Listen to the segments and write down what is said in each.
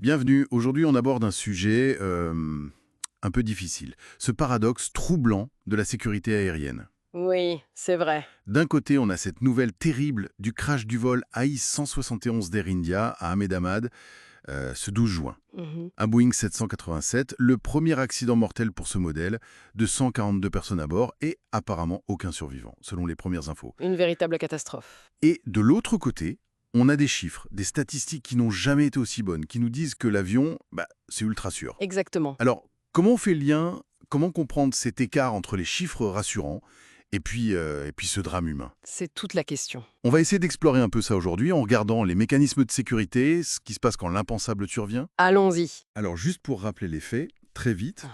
Bienvenue. Aujourd'hui, on aborde un sujet un peu difficile. Ce paradoxe troublant de la sécurité aérienne. Oui, c'est vrai. D'un côté, on a cette nouvelle terrible du crash du vol AI-171 d'Air India à Ahmedabad ce 12 juin. Mhm. Un Boeing 787, le premier accident mortel pour ce modèle, de 142 personnes à bord et apparemment aucun survivant, selon les premières infos. Une véritable catastrophe. Et de l'autre côté, on a des chiffres, des statistiques qui n'ont jamais été aussi bonnes, qui nous disent que l'avion, c'est ultra sûr. Exactement. Alors, comment on fait le lien, comment comprendre cet écart entre les chiffres rassurants et puis ce drame humain? C'est toute la question. On va essayer d'explorer un peu ça aujourd'hui en regardant les mécanismes de sécurité, ce qui se passe quand l'impensable survient. Allons-y. Alors, juste pour rappeler les faits, très vite,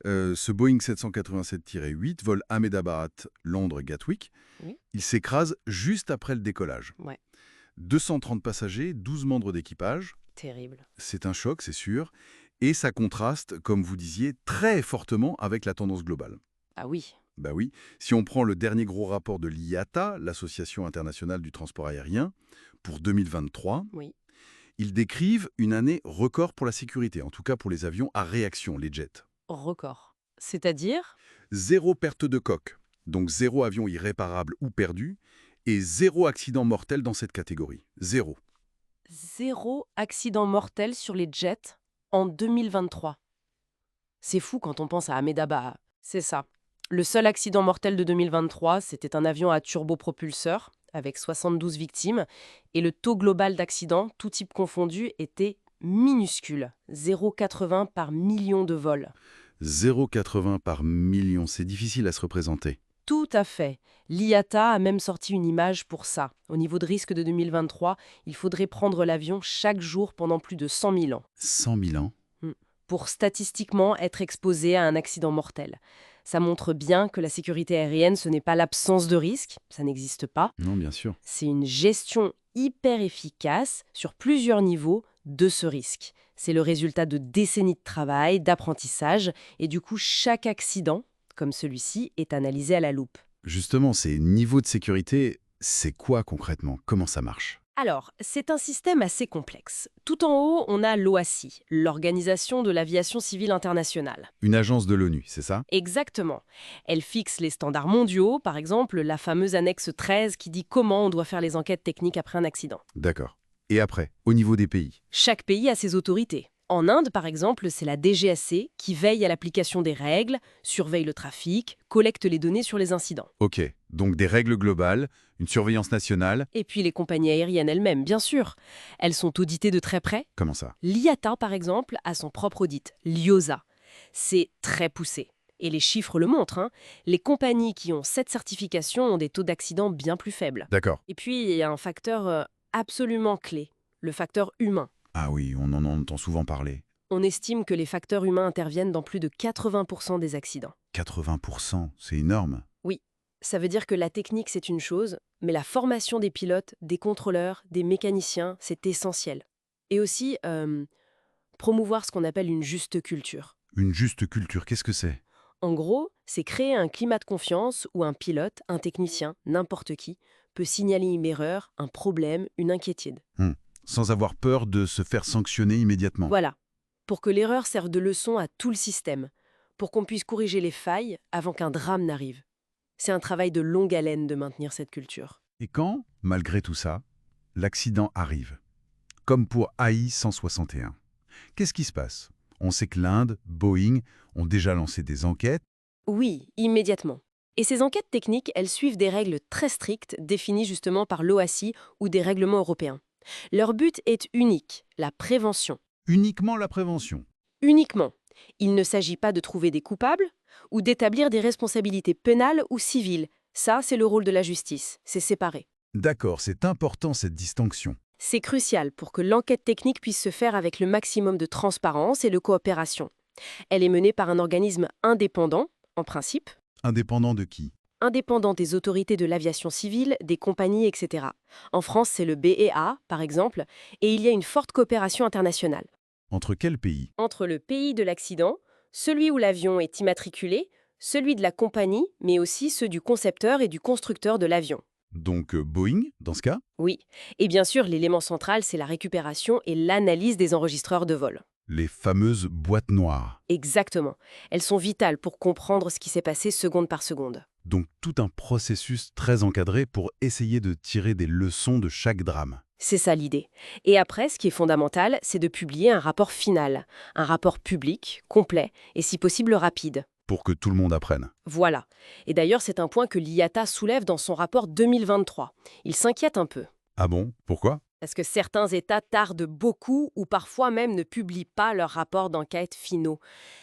Mhm. ce Boeing 787-8 vole Ahmedabad-Londres-Gatwick. Oui. Il s'écrase juste après le décollage. Ouais, 230 passagers, 12 membres d'équipage. terrible. C'est un choc, c'est sûr. Et ça contraste, comme vous disiez, très fortement avec la tendance globale. Ah oui. Bah oui, si on prend le dernier gros rapport de l'IATA, l'Association internationale du transport aérien, pour 2023, Oui. ils décrivent une année record pour la sécurité, en tout cas pour les avions à réaction, les jets. Record. C'est-à-dire Zéro perte de coque, donc zéro avion irréparable ou perdu, et zéro accident mortel dans cette catégorie. Zéro. zéro accident mortel sur les jets en 2023. C'est fou quand on pense à Ahmedabad. C'est ça. Le seul accident mortel de 2023, c'était un avion à turbopropulseur, avec 72 victimes, et le taux global d'accidents, tout type confondu, était minuscule, 0,80 par million de vols. 0,80 par million, c'est difficile à se représenter. Tout à fait. L'IATA a même sorti une image pour ça. Au niveau de risque de 2023, il faudrait prendre l'avion chaque jour pendant plus de 100 000 ans 100 000 ans. pour statistiquement être exposé à un accident mortel. Ça montre bien que la sécurité aérienne, ce n'est pas l'absence de risque, ça n'existe pas. Non, bien sûr. C'est une gestion hyper efficace sur plusieurs niveaux de ce risque. C'est le résultat de décennies de travail, d'apprentissage, et du coup, chaque accident, comme celui-ci, est analysé à la loupe. Justement, ces niveaux de sécurité, c'est quoi concrètement? Comment ça marche? Alors, c'est un système assez complexe. Tout en haut, on a l'OACI, l'Organisation de l'aviation civile internationale. Une agence de l'ONU, c'est ça? Exactement. Elle fixe les standards mondiaux, par exemple la fameuse annexe 13 qui dit comment on doit faire les enquêtes techniques après un accident. D'accord. Et après, au niveau des pays? Chaque pays a ses autorités. En Inde, par exemple, c'est la DGAC qui veille à l'application des règles, surveille le trafic, collecte les données sur les incidents. Ok, donc des règles globales, une surveillance nationale, Et puis les compagnies aériennes elles-mêmes, bien sûr. Elles sont auditées de très près. comment ça? L'IATA, par exemple, a son propre audit, l'IOSA. C'est très poussé. Et les chiffres le montrent, hein. Les compagnies qui ont cette certification ont des taux d'accident bien plus faibles. D'accord. Et puis, il y a un facteur absolument clé, le facteur humain. Ah oui, on en entend souvent parler. On estime que les facteurs humains interviennent dans plus de 80% des accidents. 80%, c'est énorme. Oui, ça veut dire que la technique, c'est une chose, mais la formation des pilotes, des contrôleurs, des mécaniciens, c'est essentiel. Et aussi, promouvoir ce qu'on appelle une juste culture. Une juste culture, qu'est-ce que c'est? En gros, c'est créer un climat de confiance où un pilote, un technicien, n'importe qui, peut signaler une erreur, un problème, une inquiétude. Sans avoir peur de se faire sanctionner immédiatement. Voilà, pour que l'erreur serve de leçon à tout le système, pour qu'on puisse corriger les failles avant qu'un drame n'arrive. C'est un travail de longue haleine de maintenir cette culture. Et quand, malgré tout ça, l'accident arrive, comme pour AI 161, qu'est-ce qui se passe? On sait que l'Inde, Boeing, ont déjà lancé des enquêtes. Oui, immédiatement. Et ces enquêtes techniques, elles suivent des règles très strictes définies justement par l'OACI ou des règlements européens. Leur but est unique, la prévention. Uniquement la prévention. Uniquement. Il ne s'agit pas de trouver des coupables ou d'établir des responsabilités pénales ou civiles. Ça, c'est le rôle de la justice. C'est séparé. D'accord, c'est important cette distinction. C'est crucial pour que l'enquête technique puisse se faire avec le maximum de transparence et de coopération. Elle est menée par un organisme indépendant, en principe, Indépendant de qui? indépendant des autorités de l'aviation civile, des compagnies, etc. En France, c'est le BEA, par exemple, et il y a une forte coopération internationale. Entre quels pays? Entre le pays de l'accident, celui où l'avion est immatriculé, celui de la compagnie, mais aussi ceux du concepteur et du constructeur de l'avion. Donc Boeing, dans ce cas? Oui. Et bien sûr, l'élément central, c'est la récupération et l'analyse des enregistreurs de vol. Les fameuses boîtes noires. Exactement. Elles sont vitales pour comprendre ce qui s'est passé seconde par seconde. Donc tout un processus très encadré pour essayer de tirer des leçons de chaque drame. C'est ça l'idée. Et après, ce qui est fondamental, c'est de publier un rapport final, un rapport public, complet et si possible rapide. Pour que tout le monde apprenne. Voilà. Et d'ailleurs, c'est un point que l'IATA soulève dans son rapport 2023. Il s'inquiète un peu. Ah bon? Pourquoi? Parce que certains États tardent beaucoup ou parfois même ne publient pas leurs rapports d'enquête finaux.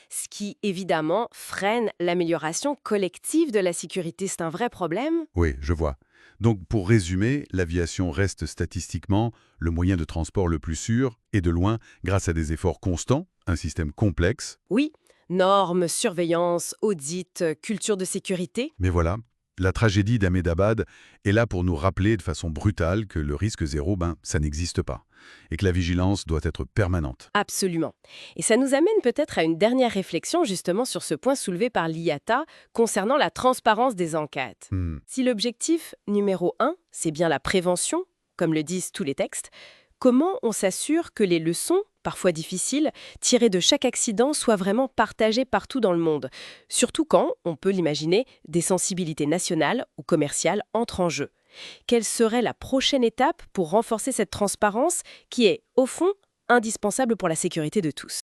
Ce qui, évidemment, freine l'amélioration collective de la sécurité. C'est un vrai problème. Oui, je vois. Donc pour résumer, l'aviation reste statistiquement le moyen de transport le plus sûr, et de loin, grâce à des efforts constants, un système complexe. Oui, normes, surveillance, audit, culture de sécurité. Mais voilà, la tragédie d'Ahmedabad est là pour nous rappeler de façon brutale que le risque zéro, ça n'existe pas, et que la vigilance doit être permanente. Absolument. Et ça nous amène peut-être à une dernière réflexion justement sur ce point soulevé par l'IATA concernant la transparence des enquêtes. Si l'objectif numéro 1, c'est bien la prévention, comme le disent tous les textes, comment on s'assure que les leçons, parfois difficiles, tirées de chaque accident soient vraiment partagées partout dans le monde, surtout quand, on peut l'imaginer, des sensibilités nationales ou commerciales entrent en jeu. Quelle serait la prochaine étape pour renforcer cette transparence qui est, au fond, indispensable pour la sécurité de tous?